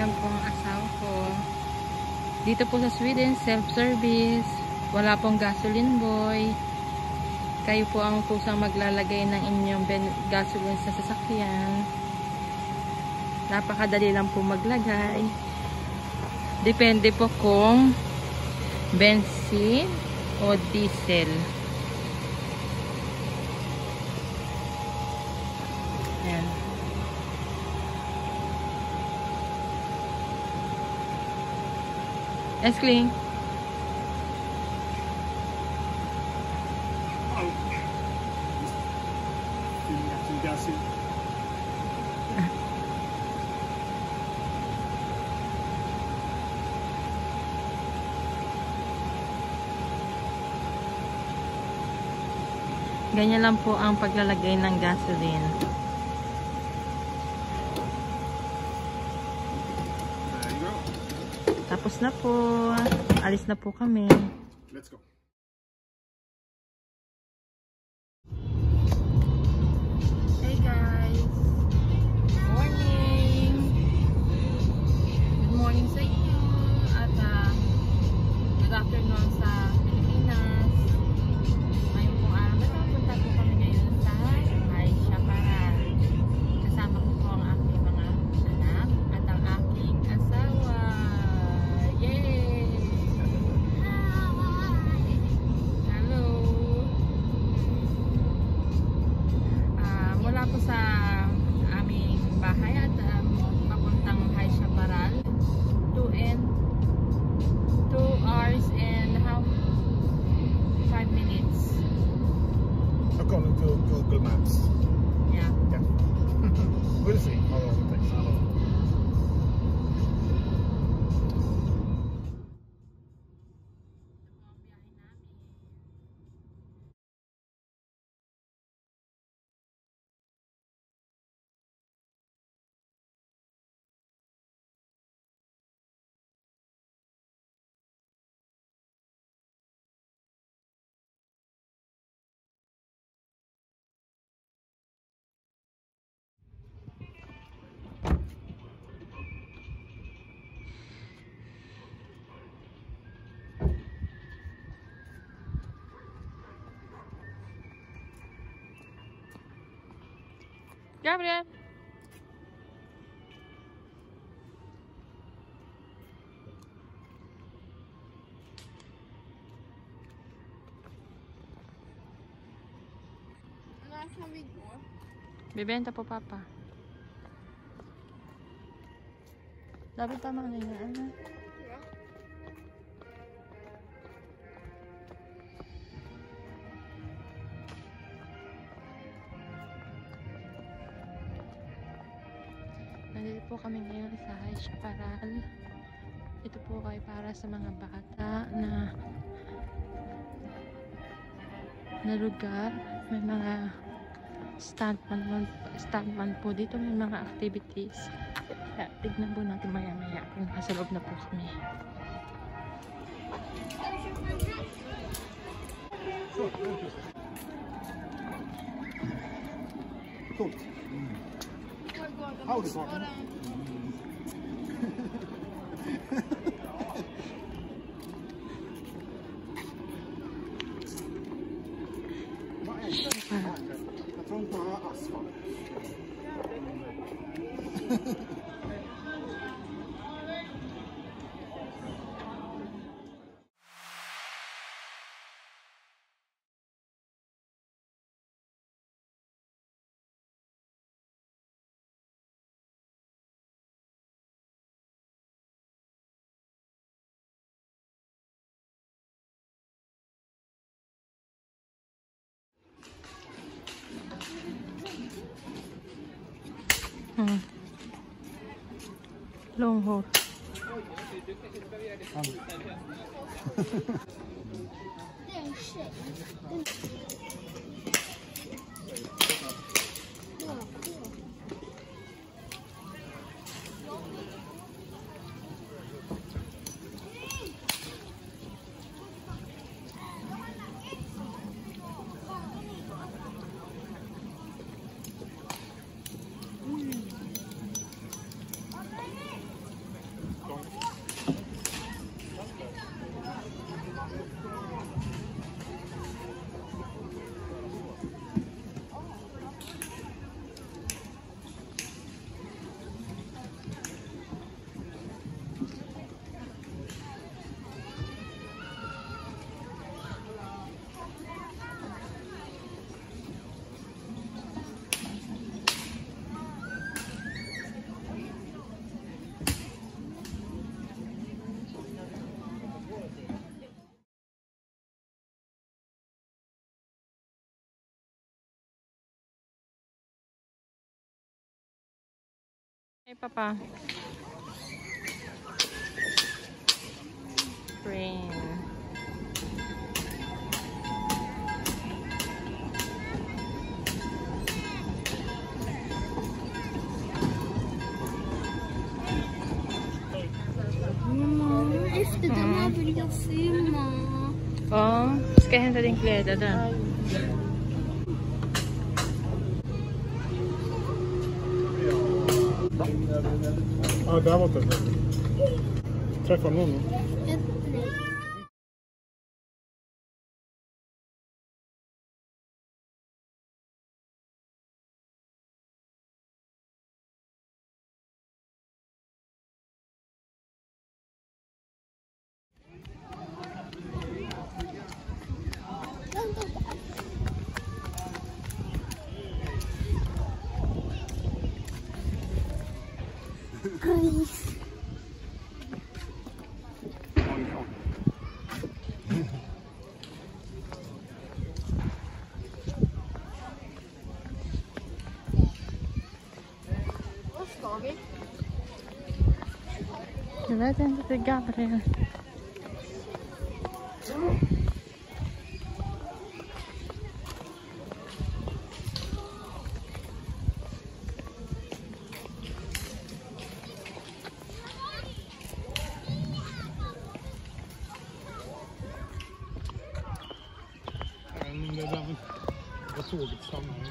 lang po ang asawa ko. Dito po sa Sweden, self-service. Wala pong gasoline boy. Kayo po ang kusang maglalagay ng inyong gasoline sa sasakyan. Napakadali lang po maglagay. Depende po kung bensin o diesel. Ayan. Eskling. Ganyan lang po ang paglalagay ng gasoline. Tapos na po. Alis na po kami. Let's go. Hey guys. Good morning. Good morning sa inyo. At good afternoon sa Pilipinas. Ngayon po punta po kami ngayon sa Hay Chaparral. Kasama ko po ang aking mga anak at ang aking asawa. Yay! Hello! Mula po sa aming bahay at papuntang Hay Chaparral 2 hours and half 5 minutes. According to Google Maps. Yeah. Yeah. We'll see how long it takes. Gabriel! Bibenta po, Papa. Dapat tama na yun. Ano? Nandito po kami ngayon sa Hay Chaparral. Ito po ay para sa mga bata na lugar. May mga standman po dito, may mga activities. Kaya tignan po natin maya-maya kung nasa loob na po kami. Cool. How is it? Från bara asfalt. Long haul. Hey, Papa. Rain. Efter den här vill jag filma. Ja, ska jag hämta din kläder där? Ja, där var det. Träffa någon. Vad ska vi? Jag vet inte, det är Gabriel. Jag såg ett sammanhang.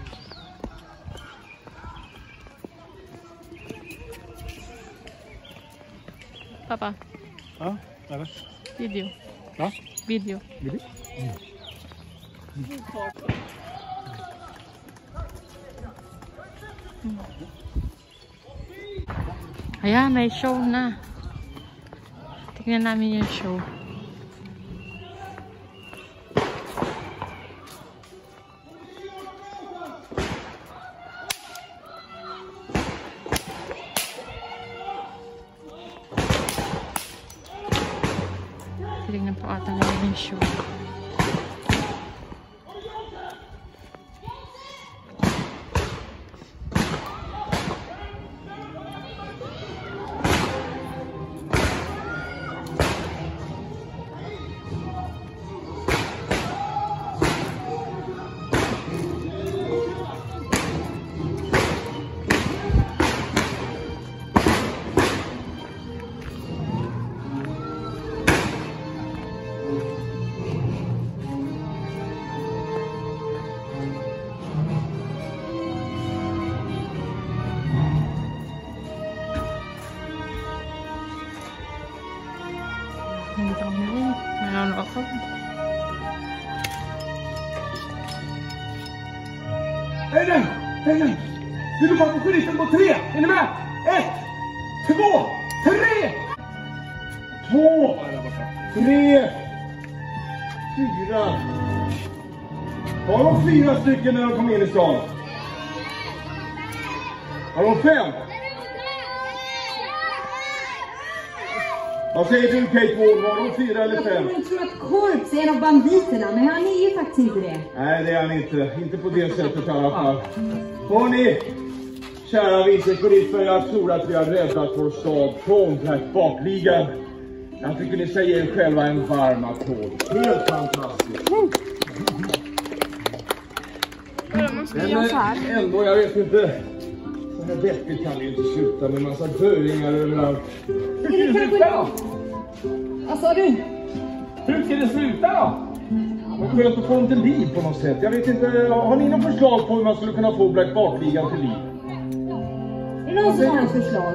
Pappa, Ja, eller? video. Ja? Video. Vill Ayan, may show na. Tingnan namin yung show. Tingnan po ata namin yung show. Nandito kami rin. Nanonood ako. Hej där! Hej där! Vi ropar på skylten på 3. Är ni med? 1, 2, 3! 2, 3, 4. Har de 4 stycken när de kommer in i stan? Har de 5? Vad säger du, Kate Ward? Var de 4 eller 5? Jag tror att Korps är en av banditerna, men han är ju faktiskt inte det. Nej, det är han inte. Inte på det sättet i alla fall. Hörrni, kära vinterkorister, jag tror att vi har räddat vår stad från den här bakligan. Jag tycker ni ska ge er själva en varm applåd. Helt fantastiskt. Men ändå, jag vet inte. Så här deppigt kan vi inte sluta med massa döingar överallt. Hur ska det sluta då? Vad sa du? Hur ska det sluta då? Man skönt att få dem till liv på något sätt. Jag vet inte, har ni något förslag på hur man skulle kunna få Black Bart-ligan till liv? Är det någon som har ett förslag?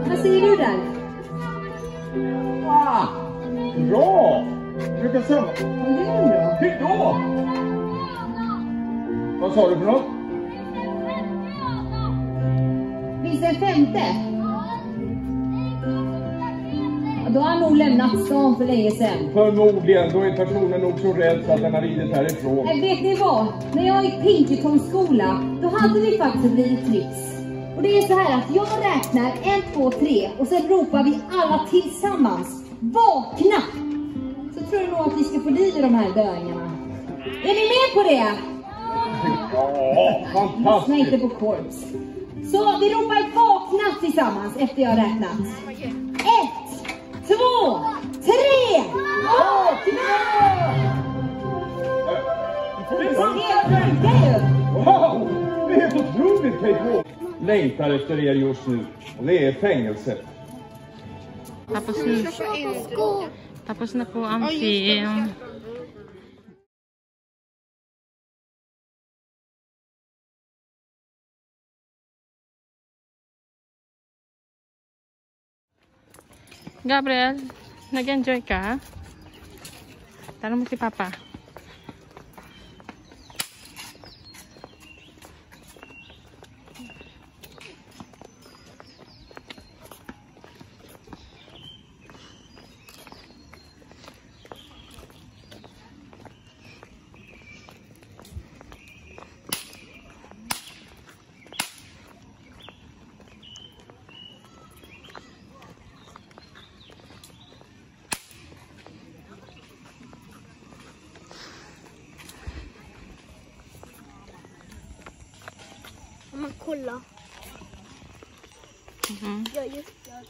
Vad säger du där? Ah, bra! Brukar samma. Ja, det är bra. Hur då? Vad sa du för något? Finns det en femte? Ja, då har han nog lämnat stan för länge sedan. Förmodligen, då är personen nog så rädd så att den har ridit härifrån. Nej, vet ni vad? När jag gick Pinkerton-skola, då hade vi faktiskt ett litet trix. Och det är så här att jag räknar 1, 2, 3 och sen ropar vi alla tillsammans. Vakna! Så tror jag nog att vi ska få liv i de här döingarna. Är ni med på det? Ja, Lyssna fantastiskt. inte på Korps. Så vi ropar tillsammans efter jag räknat. 1, 2, 3! Wow! Det är helt otroligt, Kate. Längtar efter er just nu. Och det är fängelset. Tapos na po ang film. Gabriel, nag-enjoy ka? Tanong mo si Papa. Men kolla. Jag är just där.